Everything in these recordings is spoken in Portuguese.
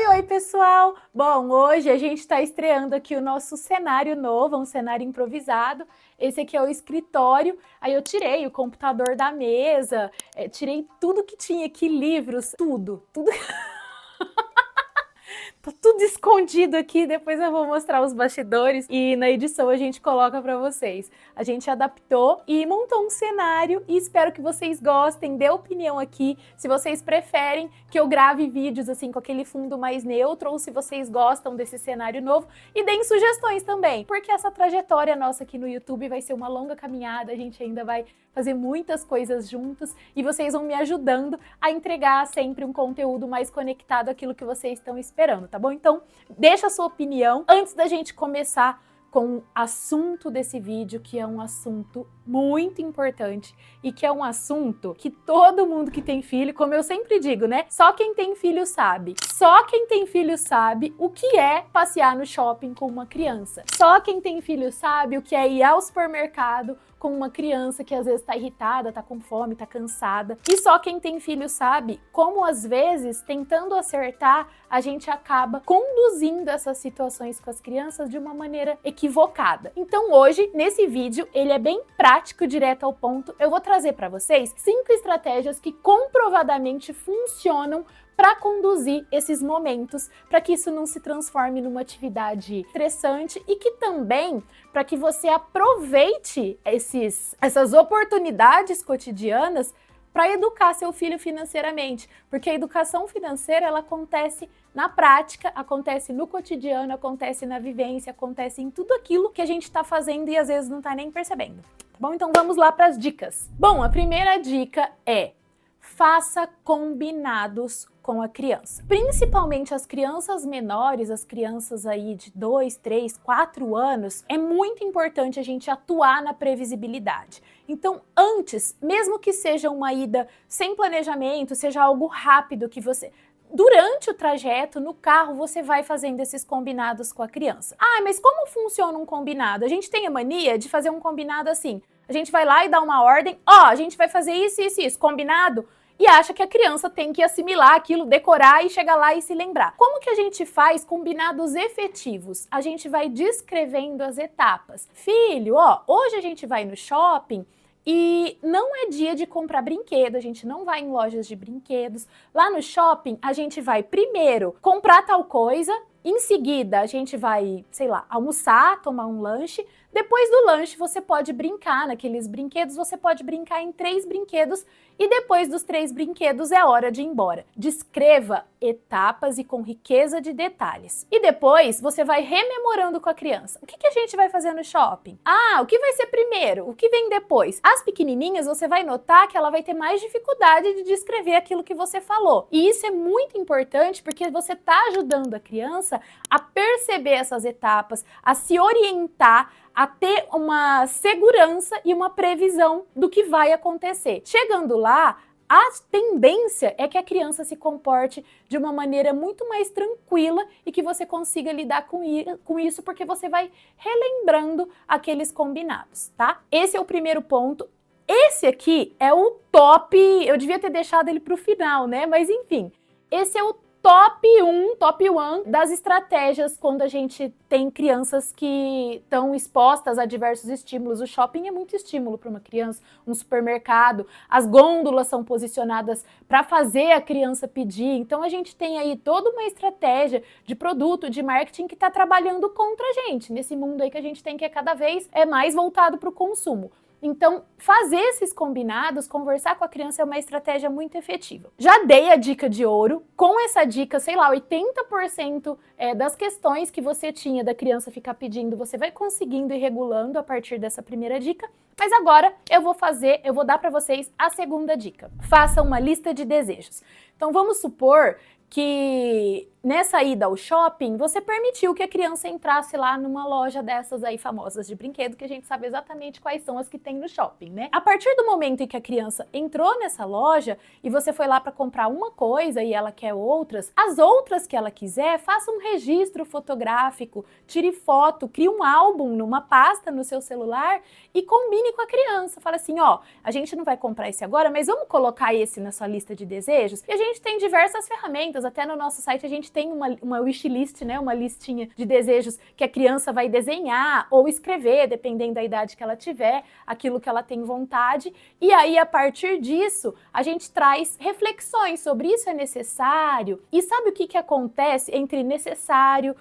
Oi, pessoal! Bom, hoje a gente está estreando aqui o nosso cenário novo, um cenário improvisado. Esse aqui é o escritório. Aí eu tirei o computador da mesa, tirei tudo que tinha aqui, livros, tudo. Tá tudo escondido aqui, depois eu vou mostrar os bastidores e na edição a gente coloca pra vocês. A gente adaptou e montou um cenário e espero que vocês gostem, dê opinião aqui, se vocês preferem que eu grave vídeos assim com aquele fundo mais neutro ou se vocês gostam desse cenário novo e deem sugestões também, porque essa trajetória nossa aqui no YouTube vai ser uma longa caminhada, a gente ainda vai fazer muitas coisas juntos e vocês vão me ajudando a entregar sempre um conteúdo mais conectado àquilo que vocês estão esperando, tá bom? Então, deixa a sua opinião antes da gente começar com o assunto desse vídeo, que é um assunto muito importante e que é um assunto que todo mundo que tem filho, como eu sempre digo, né? Só quem tem filho sabe. Só quem tem filho sabe o que é passear no shopping com uma criança. Só quem tem filho sabe o que é ir ao supermercado com uma criança que às vezes tá irritada, tá com fome, tá cansada. E só quem tem filho sabe como às vezes, tentando acertar, a gente acaba conduzindo essas situações com as crianças de uma maneira equivocada. Então hoje, nesse vídeo, ele é bem prático, direto ao ponto. Eu vou trazer para vocês 5 estratégias que comprovadamente funcionam para conduzir esses momentos, para que isso não se transforme numa atividade estressante e que também para que você aproveite essas oportunidades cotidianas para educar seu filho financeiramente, porque a educação financeira ela acontece na prática, acontece no cotidiano, acontece na vivência, acontece em tudo aquilo que a gente está fazendo e às vezes não está nem percebendo. Bom, então vamos lá para as dicas. Bom, a primeira dica é: faça combinados com a criança. Principalmente as crianças menores, as crianças aí de 2, 3, 4 anos, é muito importante a gente atuar na previsibilidade. Então, antes, mesmo que seja uma ida sem planejamento, seja algo rápido que você... Durante o trajeto, no carro, você vai fazendo esses combinados com a criança. Ah, mas como funciona um combinado? A gente tem a mania de fazer um combinado assim. A gente vai lá e dá uma ordem, a gente vai fazer isso, isso, isso, combinado? E acha que a criança tem que assimilar aquilo, decorar e chegar lá e se lembrar. Como que a gente faz combinados efetivos? A gente vai descrevendo as etapas. Filho, hoje a gente vai no shopping e não é dia de comprar brinquedo, a gente não vai em lojas de brinquedos. Lá no shopping, a gente vai primeiro comprar tal coisa, em seguida a gente vai, sei lá, almoçar, tomar um lanche. Depois do lanche, você pode brincar naqueles brinquedos, você pode brincar em 3 brinquedos e depois dos 3 brinquedos é hora de ir embora. Descreva etapas e com riqueza de detalhes. E depois você vai rememorando com a criança. O que a gente vai fazer no shopping? O que vai ser primeiro? O que vem depois? As pequenininhas, você vai notar que ela vai ter mais dificuldade de descrever aquilo que você falou. E isso é muito importante porque você está ajudando a criança a perceber essas etapas, a se orientar, a ter uma segurança e uma previsão do que vai acontecer. Chegando lá, a tendência é que a criança se comporte de uma maneira muito mais tranquila e que você consiga lidar com isso porque você vai relembrando aqueles combinados, tá? Esse é o primeiro ponto. Esse aqui é o top, eu devia ter deixado ele para o final, né? Mas enfim, esse é o top 1 das estratégias quando a gente tem crianças que estão expostas a diversos estímulos. O shopping é muito estímulo para uma criança, um supermercado, as gôndolas são posicionadas para fazer a criança pedir. Então a gente tem aí toda uma estratégia de produto, de marketing que está trabalhando contra a gente, nesse mundo aí que a gente tem que é cada vez mais voltado para o consumo. Então, fazer esses combinados, conversar com a criança é uma estratégia muito efetiva. Já dei a dica de ouro. Com essa dica, sei lá, 80% das questões que você tinha da criança ficar pedindo, você vai conseguindo ir regulando a partir dessa primeira dica. Mas agora eu vou dar para vocês a segunda dica. Faça uma lista de desejos. Então, vamos supor que nessa ida ao shopping, você permitiu que a criança entrasse lá numa loja dessas aí famosas de brinquedo, que a gente sabe exatamente quais são as que tem no shopping, né? A partir do momento em que a criança entrou nessa loja e você foi lá para comprar uma coisa e ela quer outras, as outras que ela quiser, faça um registro fotográfico, tire foto, crie um álbum numa pasta no seu celular e combine com a criança. Fala assim, ó, a gente não vai comprar esse agora, mas vamos colocar esse na sua lista de desejos? E a gente tem diversas ferramentas, até no nosso site a gente tem uma wishlist, né, uma listinha de desejos que a criança vai desenhar ou escrever, dependendo da idade que ela tiver, aquilo que ela tem vontade. E aí, a partir disso, a gente traz reflexões sobre isso é necessário. E sabe o que acontece entre necessário,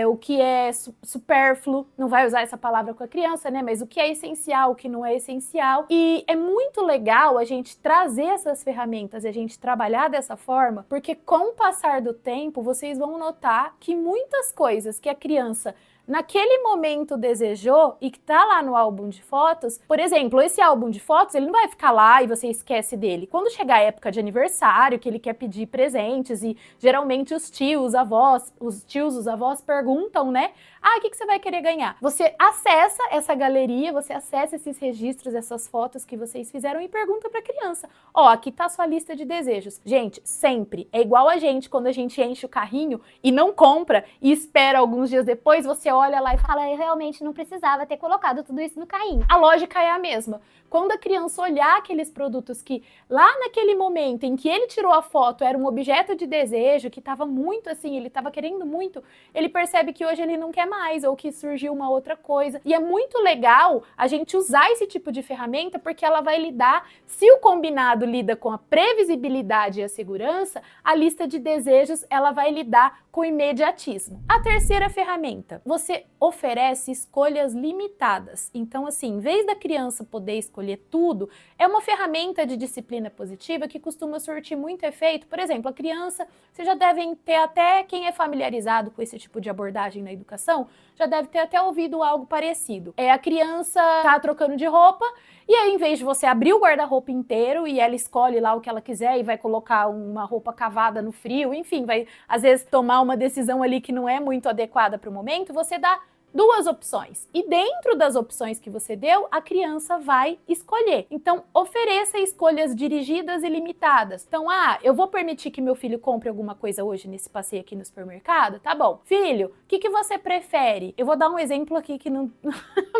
o que é supérfluo, não vai usar essa palavra com a criança, né? Mas o que é essencial, o que não é essencial. E é muito legal a gente trazer essas ferramentas e a gente trabalhar dessa forma, porque com o passar do tempo, vocês vão notar que muitas coisas que a criança naquele momento desejou e que tá lá no álbum de fotos, por exemplo, esse álbum de fotos, ele não vai ficar lá e você esquece dele. Quando chegar a época de aniversário, que ele quer pedir presentes e geralmente os tios, os avós perguntam, né? Ah, o que você vai querer ganhar? Você acessa essa galeria, você acessa esses registros, essas fotos que vocês fizeram e pergunta pra criança. Ó, aqui tá a sua lista de desejos. Gente, sempre. É igual a gente, quando a gente enche o carrinho e não compra e espera alguns dias depois, você olha lá e fala, eu realmente não precisava ter colocado tudo isso no carrinho. A lógica é a mesma. Quando a criança olhar aqueles produtos que lá naquele momento em que ele tirou a foto era um objeto de desejo, que estava muito assim, ele estava querendo muito, ele percebe que hoje ele não quer mais ou que surgiu uma outra coisa. E é muito legal a gente usar esse tipo de ferramenta porque ela vai lidar, se o combinado lida com a previsibilidade e a segurança, a lista de desejos ela vai lidar com o imediatismo. A terceira ferramenta, você oferece escolhas limitadas. Então assim, em vez da criança poder escolher tudo, é uma ferramenta de disciplina positiva que costuma surtir muito efeito. Por exemplo, a criança, vocês já devem ter até, quem é familiarizado com esse tipo de abordagem na educação, já deve ter até ouvido algo parecido. A criança tá trocando de roupa e aí, em vez de você abrir o guarda-roupa inteiro e ela escolhe lá o que ela quiser e vai colocar uma roupa cavada no frio, enfim, vai às vezes tomar uma decisão ali que não é muito adequada para o momento, você dá duas opções. E dentro das opções que você deu, a criança vai escolher. Então, ofereça escolhas dirigidas e limitadas. Então, eu vou permitir que meu filho compre alguma coisa hoje nesse passeio aqui no supermercado? Tá bom. Filho, o que você prefere? Eu vou dar um exemplo aqui que não...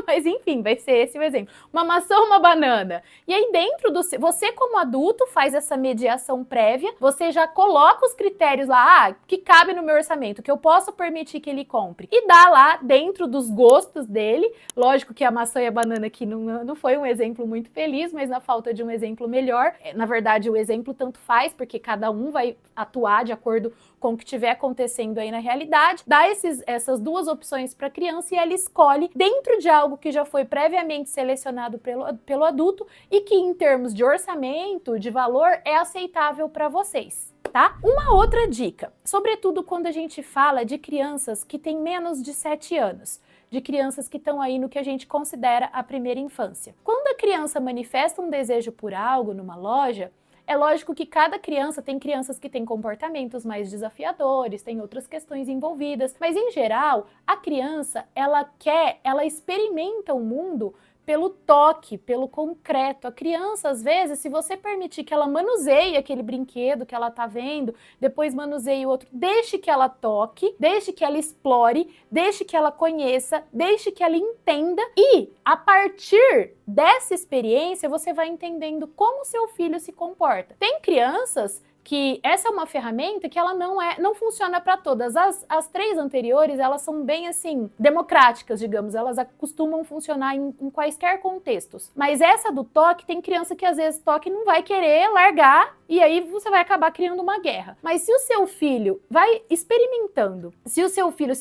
Mas enfim, vai ser esse o exemplo. Uma maçã ou uma banana? E aí dentro do... Você como adulto faz essa mediação prévia, você já coloca os critérios lá, que cabe no meu orçamento, que eu posso permitir que ele compre. E dá lá dentro dos gostos dele. Lógico que a maçã e a banana aqui não foi um exemplo muito feliz, mas na falta de um exemplo melhor, na verdade o exemplo tanto faz, porque cada um vai atuar de acordo com o que estiver acontecendo aí na realidade, dá essas duas opções para a criança e ela escolhe dentro de algo que já foi previamente selecionado pelo adulto e que em termos de orçamento, de valor, é aceitável para vocês. Tá? Uma outra dica, sobretudo quando a gente fala de crianças que têm menos de 7 anos, de crianças que estão aí no que a gente considera a primeira infância. Quando a criança manifesta um desejo por algo numa loja, é lógico que cada criança, tem crianças que têm comportamentos mais desafiadores, tem outras questões envolvidas, mas em geral, a criança, ela experimenta o mundo pelo toque, pelo concreto. A criança, às vezes, se você permitir que ela manuseie aquele brinquedo que ela tá vendo, depois manuseie o outro, deixe que ela toque, deixe que ela explore, deixe que ela conheça, deixe que ela entenda e, a partir dessa experiência, você vai entendendo como seu filho se comporta. Tem crianças que essa é uma ferramenta que ela não funciona para todas. As três anteriores, elas são bem assim, democráticas, digamos, elas costumam funcionar em quaisquer contextos. Mas essa do toque, tem criança que às vezes toque não vai querer largar e aí você vai acabar criando uma guerra. Mas se o seu filho vai experimentando, se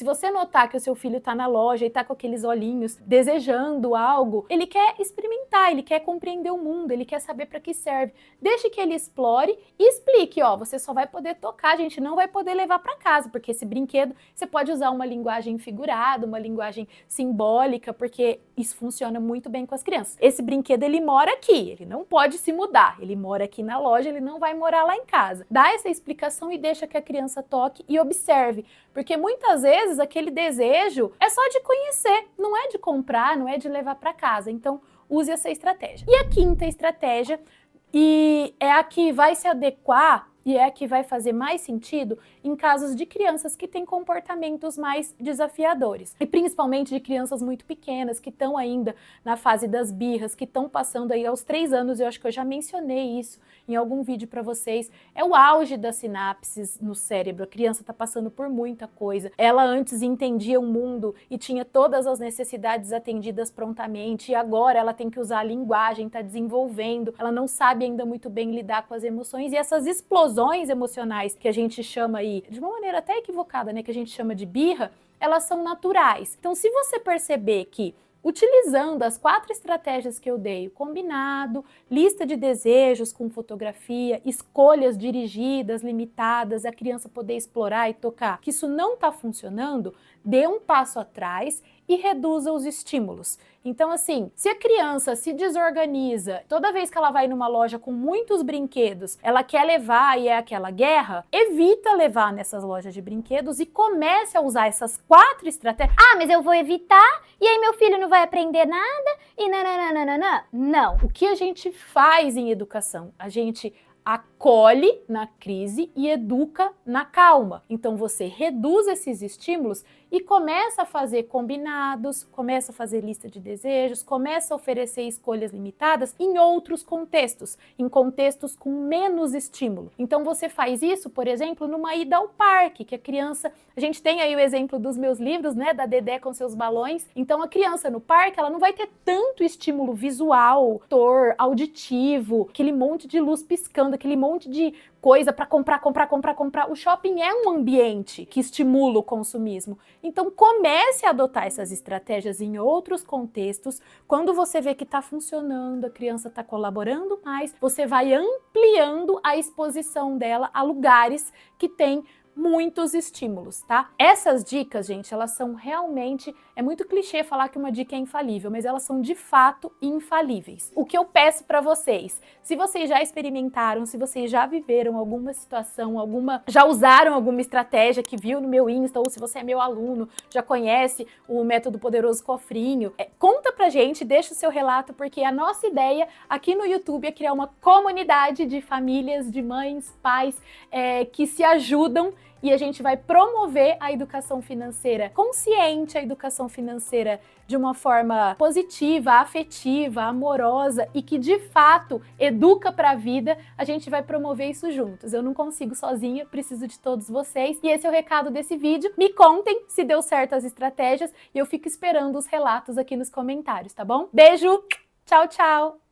você notar que o seu filho tá na loja e tá com aqueles olhinhos desejando algo, ele quer experimentar, ele quer compreender o mundo, ele quer saber para que serve. Deixe que ele explore e explique. que, ó, você só vai poder tocar, a gente não vai poder levar para casa, porque esse brinquedo, você pode usar uma linguagem figurada, uma linguagem simbólica, porque isso funciona muito bem com as crianças. Esse brinquedo, ele mora aqui, ele não pode se mudar, ele mora aqui na loja, ele não vai morar lá em casa. Dá essa explicação e deixa que a criança toque e observe, porque muitas vezes aquele desejo é só de conhecer, não é de comprar, não é de levar para casa. Então, use essa estratégia. E a quinta estratégia, e é a que vai se adequar e é a que vai fazer mais sentido em casos de crianças que têm comportamentos mais desafiadores. E principalmente de crianças muito pequenas, que estão ainda na fase das birras, que estão passando aí aos 3 anos, eu acho que eu já mencionei isso em algum vídeo para vocês. É o auge das sinapses no cérebro, a criança está passando por muita coisa. Ela antes entendia o mundo e tinha todas as necessidades atendidas prontamente, e agora ela tem que usar a linguagem, está desenvolvendo, ela não sabe ainda muito bem lidar com as emoções, e essas explosões emocionais que a gente chama aí, de uma maneira até equivocada, né, que a gente chama de birra, elas são naturais. Então, se você perceber que utilizando as 4 estratégias que eu dei, combinado, lista de desejos com fotografia, escolhas dirigidas, limitadas, a criança poder explorar e tocar, que isso não está funcionando, dê um passo atrás e reduza os estímulos. Então, assim, se a criança se desorganiza, toda vez que ela vai numa loja com muitos brinquedos, ela quer levar e é aquela guerra, evita levar nessas lojas de brinquedos e comece a usar essas 4 estratégias. Ah, mas eu vou evitar e aí meu filho não vai aprender nada e nananana. Não. O que a gente faz em educação? A gente acolhe na crise e educa na calma. Então você reduz esses estímulos e começa a fazer combinados, começa a fazer lista de desejos, começa a oferecer escolhas limitadas em outros contextos, em contextos com menos estímulo. Então você faz isso, por exemplo, numa ida ao parque, que a criança, a gente tem aí o exemplo dos meus livros, né, da Dedé com seus balões. Então a criança no parque, ela não vai ter tanto estímulo visual, auditivo, aquele monte de luz piscando, aquele monte de coisa para comprar. O shopping é um ambiente que estimula o consumismo. Então comece a adotar essas estratégias em outros contextos. Quando você vê que está funcionando, a criança está colaborando mais, você vai ampliando a exposição dela a lugares que têm muitos estímulos, tá? Essas dicas, gente, elas são realmente... É muito clichê falar que uma dica é infalível, mas elas são de fato infalíveis. O que eu peço para vocês, se vocês já experimentaram, se vocês já viveram alguma situação, já usaram alguma estratégia que viu no meu Insta, ou se você é meu aluno, já conhece o método Poderoso Cofrinho, conta pra gente, deixa o seu relato, porque a nossa ideia aqui no YouTube é criar uma comunidade de famílias, de mães, pais, que se ajudam, e a gente vai promover a educação financeira consciente, a educação financeira de uma forma positiva, afetiva, amorosa e que de fato educa para a vida. A gente vai promover isso juntos. Eu não consigo sozinha, preciso de todos vocês. E esse é o recado desse vídeo. Me contem se deu certo as estratégias e eu fico esperando os relatos aqui nos comentários, tá bom? Beijo, tchau, tchau!